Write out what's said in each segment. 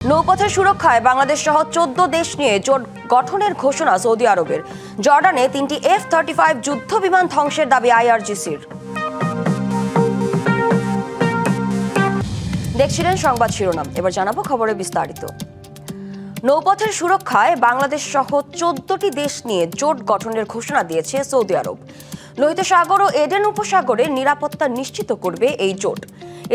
নৌপথের সুরক্ষায় বাংলাদেশ সহ 14 দেশ নিয়ে জোট গঠনের ঘোষণা সৌদি আরবের। জর্ডানে 3টি F-35 যুদ্ধ বিমান ধ্বংসের দাবি IRGC-র। দেখছিলেন সংবাদ শিরোনাম, এবার জানাবো খবরে বিস্তারিত। নৌপথের সুরক্ষায় বাংলাদেশ সহ 14টি দেশ নিয়ে জোট গঠনের ঘোষণা দিয়েছে সৌদি আরব। লোহিত সাগর ও এডেন উপসাগরে নিরাপত্তা নিশ্চিত করবে এই জোট।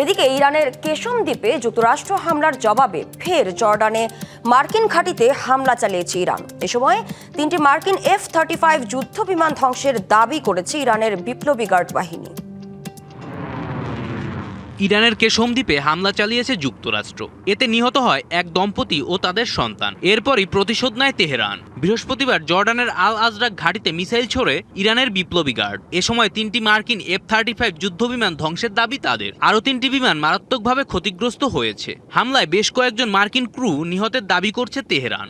এদিকে ইরানের কেশম দ্বীপে যুক্তরাষ্ট্র হামলার জবাবে ফের জর্ডানে মার্কিন ঘাঁটিতে হামলা চালিয়েছে ইরান। এ সময় 3টি মার্কিন F-35 যুদ্ধ বিমান ধ্বংসের দাবি করেছে ইরানের বিপ্লবী গার্ড বাহিনী। ইরানের কেশম দ্বীপে হামলা চালিয়েছে যুক্তরাষ্ট্র। এতে নিহত হয় এক দম্পতি ও তাদের সন্তান। এরপরই প্রতিশোধ নেয় তেহরান। বৃহস্পতিবার জর্ডানের আল আজরাক ঘাঁটিতে মিসাইল ছোড়ে ইরানের বিপ্লবী গার্ড। এ সময় 3টি মার্কিন F-35 যুদ্ধবিমান ধ্বংসের দাবি তাদের। আরও 3টি বিমান মারাত্মকভাবে ক্ষতিগ্রস্ত হয়েছে। হামলায় বেশ কয়েকজন মার্কিন ক্রু নিহতের দাবি করছে তেহরান।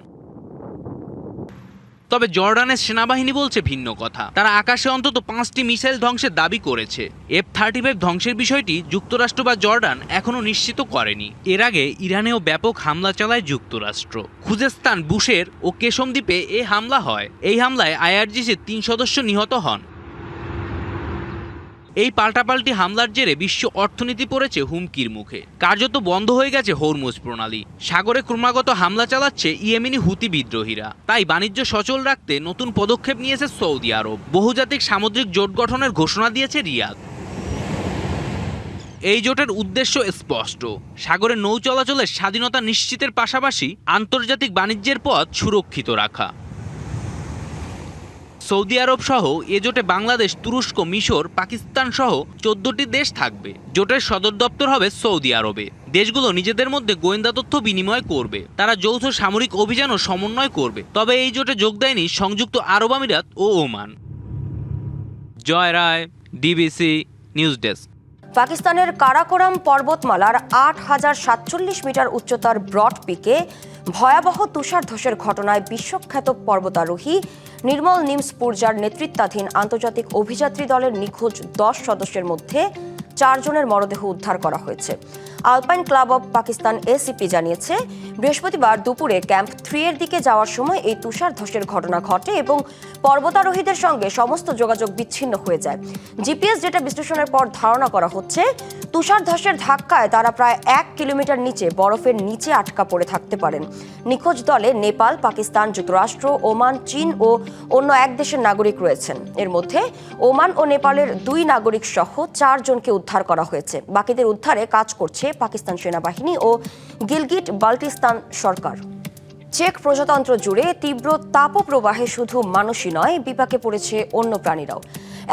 তবে জর্ডানের সেনাবাহিনী বলছে ভিন্ন কথা। তারা আকাশে অন্তত 5টি মিসাইল ধ্বংসের দাবি করেছে। F-35 ধ্বংসের বিষয়টি যুক্তরাষ্ট্র বা জর্ডান এখনও নিশ্চিত করেনি। এর আগে ইরানেও ব্যাপক হামলা চালায় যুক্তরাষ্ট্র। খুজেস্তান, বুশের ও কেশম দ্বীপে এ হামলা হয়। এই হামলায় IRGC-র 3 সদস্য নিহত হন। এই পাল্টাপাল্টি হামলার জেরে বিশ্ব অর্থনীতি পড়েছে হুমকির মুখে। কার্যত বন্ধ হয়ে গেছে হরমুজ প্রণালী। সাগরে ক্রমাগত হামলা চালাচ্ছে ইয়েমেনি হুতি বিদ্রোহীরা। তাই বাণিজ্য সচল রাখতে নতুন পদক্ষেপ নিয়েছে সৌদি আরব। বহুজাতিক সামুদ্রিক জোট গঠনের ঘোষণা দিয়েছে রিয়াদ। এই জোটের উদ্দেশ্য স্পষ্ট, সাগরে নৌ চলাচলের স্বাধীনতা নিশ্চিতের পাশাপাশি আন্তর্জাতিক বাণিজ্যের পথ সুরক্ষিত রাখা। সৌদি আরব সহ এ জোটে বাংলাদেশ, তুরস্ক, মিশর, পাকিস্তান সহ 14টি দেশ থাকবে। জোটের সদর দপ্তর হবে সৌদি আরবে। দেশগুলো নিজেদের মধ্যে গোয়েন্দা তথ্য বিনিময় করবে। তারা যৌথ সামরিক অভিযানও সমন্বয় করবে। তবে এই জোটে যোগ দেয়নি সংযুক্ত আরব আমিরাত ও ওমান। জয় রায়, ডিবিসি নিউজ ডেস্ক। পাকিস্তানের কারাকোরাম পর্বতমালার 8,047 মিটার উচ্চতার ব্রড পিকে ভয়াবহ তুষারধসের ঘটনায় বিশ্বখ্যাত পর্বতারোহী নির্মল নিমস পুরজার নেতৃত্বাধীন আন্তর্জাতিক অভিযাত্রী দলের নিখোঁজ 10 সদস্যের মধ্যে 4 জনের মরদেহ উদ্ধার করা হয়েছে। Alpine club of Pakistan ACP জানিয়েছে, বৃহস্পতিবার দুপুরে ক্যাম্প 3 এর দিকে যাওয়ার সময় এই তুষারধসের ঘটনা ঘটে এবং পর্বতারোহীদের সঙ্গে সমস্ত যোগাযোগ বিচ্ছিন্ন হয়ে যায়। GPS ডেটা বিশ্লেষণের পর ধারণা করা হচ্ছে, তুষারধসের ধাক্কায় তারা প্রায় 1 কিলোমিটার নিচে বরফের নিচে আটকা পড়ে থাকতে পারেন। নিখোঁজ দলে নেপাল, পাকিস্তান, যুক্তরাষ্ট্র, ওমান, চীন ও অন্য 1 দেশের নাগরিক রয়েছেন। এর মধ্যে ওমান ও নেপালের 2 নাগরিক সহ 4 জনকে উদ্ধার করা হয়েছে। বাকিদের উদ্ধারে কাজ করছে পাকিস্তান সেনাবাহিনী ও গিলগিট বাল্টিস্তান সরকার। চেক প্রজাতন্ত্র জুড়ে তীব্র তাপপ্রবাহে শুধু মানুষই নয়, বিপাকে পড়েছে অন্য প্রাণীরাও।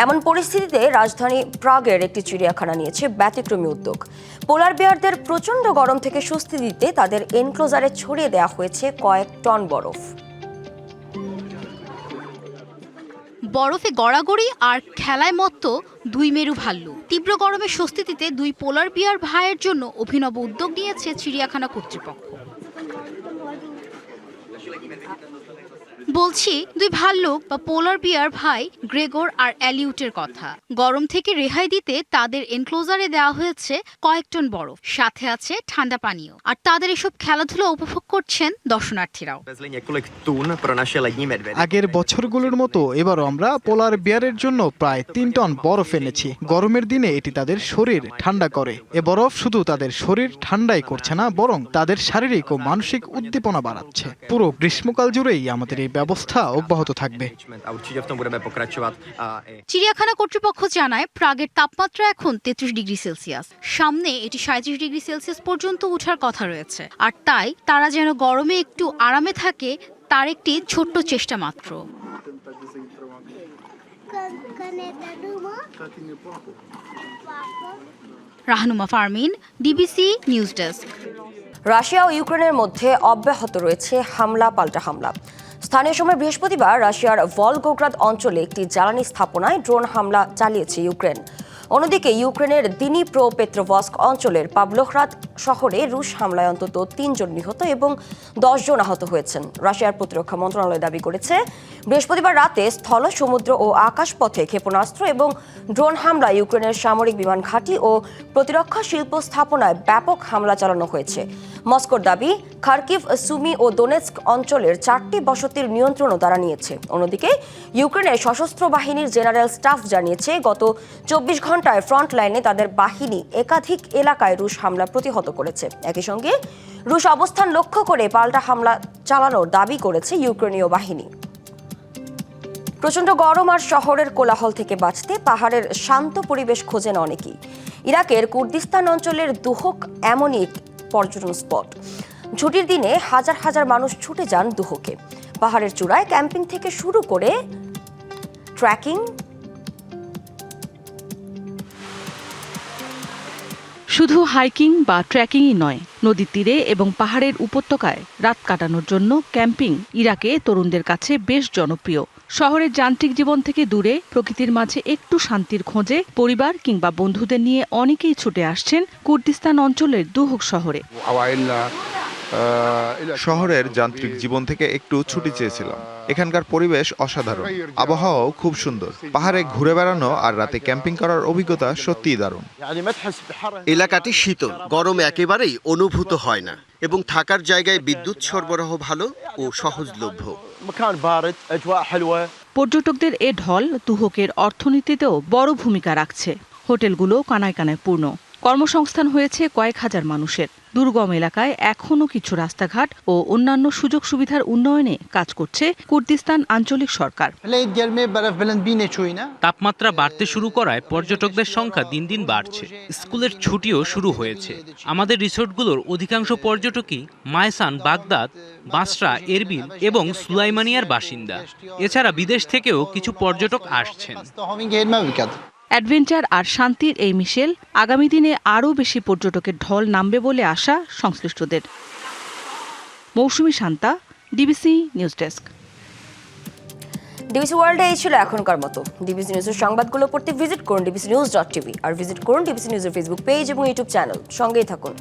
এমন পরিস্থিতিতে রাজধানী প্রাগের একটি চিড়িয়াখানা নিয়েছে ব্যতিক্রমী উদ্যোগ। পোলার বেয়ারদের প্রচণ্ড গরম থেকে স্বস্তি দিতে তাদের এনক্লোজারে ছড়িয়ে দেওয়া হয়েছে কয়েক টন বরফ। বরফে গড়াগড়ি আর খেলায় মত্ত 2 মেরু ভাল্লুক। তীব্র গরমে স্বস্তি দিতে 2 পোলার বিয়ার ভাইয়ের জন্য অভিনব উদ্যোগ নিয়েছে চিড়িয়াখানা কর্তৃপক্ষ। বলছি 2 ভাল্লুক বা পোলার বিয়ার ভাই গ্রেগর আর অ্যালিউটের কথা। গরম থেকে রেহাই দিতে তাদের এনক্লোজারে দেওয়া হয়েছে কয়েক টন বরফ, সাথে আছে ঠান্ডা পানীয়। আর তাদের এসব খেলাধুলা উপভোগ করছেন দর্শনার্থীরাও। আগের বছরগুলোর মতো এবারও আমরা পোলার বিয়ারের জন্য প্রায় 3 টন বরফ এনেছি। গরমের দিনে এটি তাদের শরীর ঠান্ডা করে। এ বরফ শুধু তাদের শরীর ঠান্ডাই করছে না, বরং তাদের শারীরিক ও মানসিক উদ্দীপনা বাড়াচ্ছে। পুরো গ্রীষ্মকাল জুড়েই আমাদের এই ব্যবস্থা অব্যাহত থাকবে। চিড়িয়াখানা কর্তৃপক্ষ জানায়, প্রাগের তাপমাত্রা এখন 33 ডিগ্রি সেলসিয়াস। সামনে এটি 37 ডিগ্রি সেলসিয়াস পর্যন্ত ওঠার কথা রয়েছে। আর তাই তারা যেন গরমে একটু আরামে থাকে, তার একটি ছোট্ট চেষ্টা মাত্র। Rahnuma Farmin, DBC news desk. Russia ও ইউক্রেনের মধ্যে অব্যাহত রয়েছে হামলা পাল্টা হামলা। স্থানীয় সময় বৃহস্পতিবার রাশিয়ার ভলগোগ্রাদ অঞ্চলে একটি জ্বালানি স্থাপনায় ড্রোন হামলা চালিয়েছে ইউক্রেন। অন্যদিকে ইউক্রেনের দিনিপ্রো পেত্রোভস্ক অঞ্চলের পাভলোহ্রাদ শহরে রুশ হামলায় অন্তত 3 জন নিহত এবং 10 জন আহত হয়েছেন। রাশিয়ার প্রতিরক্ষা মন্ত্রণালয় দাবি করেছে, বৃহস্পতিবার রাতে স্থল, সমুদ্র ও আকাশপথে ক্ষেপণাস্ত্র এবং ড্রোন হামলায় ইউক্রেনের সামরিক বিমান ঘাঁটি ও প্রতিরক্ষা শিল্প স্থাপনায় ব্যাপক হামলা চালানো হয়েছে। মস্কোর দাবি, খার্কিভ, সুমি ও দোনেৎস্ক অঞ্চলের 4টি বসতির নিয়ন্ত্রণও তারা নিয়েছে। অন্যদিকে ইউক্রেনের সশস্ত্র বাহিনীর জেনারেল স্টাফ জানিয়েছে, গত 24 ঘন্টায় ফ্রন্ট লাইনে তাদের বাহিনী একাধিক এলাকায় রুশ হামলা প্রতিহত করেছে। একই সঙ্গে রুশ অবস্থান লক্ষ্য করে পাল্টা হামলা চালানোর দাবি করেছে ইউক্রেনীয় বাহিনী। প্রচণ্ড গরম আর শহরের কোলাহল থেকে বাঁচতে পাহাড়ের শান্ত পরিবেশ খোঁজেন অনেকেই। ইরাকের কুর্দিস্তান অঞ্চলের দুহক এমনই এক পর্যটন স্পট। ছুটির দিনে হাজার হাজার মানুষ ছুটে যান দুহকে। পাহাড়ের চূড়ায় ক্যাম্পিং থেকে শুরু করে ট্রেকিং, শুধু হাইকিং বা ট্রেকিংই নয়, নদীর তীরে এবং পাহাড়ের উপত্যকায় রাত কাটানোর জন্য ক্যাম্পিং ইরাকে তরুণদের কাছে বেশ জনপ্রিয়। শহরের যান্ত্রিক জীবন থেকে দূরে প্রকৃতির মাঝে একটু শান্তির খোঁজে পরিবার কিংবা বন্ধুদের নিয়ে অনেকেই ছুটে আসছেন কুর্দিস্তান অঞ্চলের দুহক শহরে। শহরের যান্ত্রিক জীবন থেকে একটু ছুটি চেয়েছিলাম। এখানকার পরিবেশ অসাধারণ, আবহাওয়াও খুব সুন্দর। পাহাড়ে ঘুরে বেড়ানো আর রাতে ক্যাম্পিং করার অভিজ্ঞতা সত্যিই দারুণ। এলাকাটি শীতল, গরম একেবারেই অনুভূত হয় না এবং থাকার জায়গায় বিদ্যুৎ সরবরাহ ভালো ও সহজলভ্য। পর্যটকদের এ ঢল দুহকের অর্থনীতিতেও বড় ভূমিকা রাখছে। হোটেলগুলো কানায় কানায় পূর্ণ, কর্মসংস্থান হয়েছে কয়েক হাজার মানুষের। দুর্গম এলাকায় এখনও কিছু রাস্তাঘাট ও অন্যান্য সুযোগ সুবিধার উন্নয়নে কাজ করছে কুর্দিস্তান আঞ্চলিক সরকার। তাপমাত্রা বাড়তে শুরু করায় পর্যটকদের সংখ্যা দিন দিন বাড়ছে। স্কুলের ছুটিও শুরু হয়েছে। আমাদের রিসোর্টগুলোর অধিকাংশ পর্যটকই মায়সান, বাগদাদ, বাসরা, এরবিল এবং সুলাইমানিয়ার বাসিন্দা। এছাড়া বিদেশ থেকেও কিছু পর্যটক আসছেন। অ্যাডভেঞ্চার আর শান্তির এই মিশেল আগামী দিনে আরও বেশি পর্যটকের ঢল নামবে বলে আশা সংশ্লিষ্টদের। Mousumi Shanta, DBC news desk. DBC ওয়ার্ল্ডে এই ছিল এখনকার মতো। ডিবিসি নিউজের সংবাদগুলো পড়তে ভিজিট করুন dbcnews.tv আর ভিজিট করুন ডিবিসি নিউজের ফেসবুক পেজ এবং ইউটিউব চ্যানেল। সঙ্গেই থাকুন।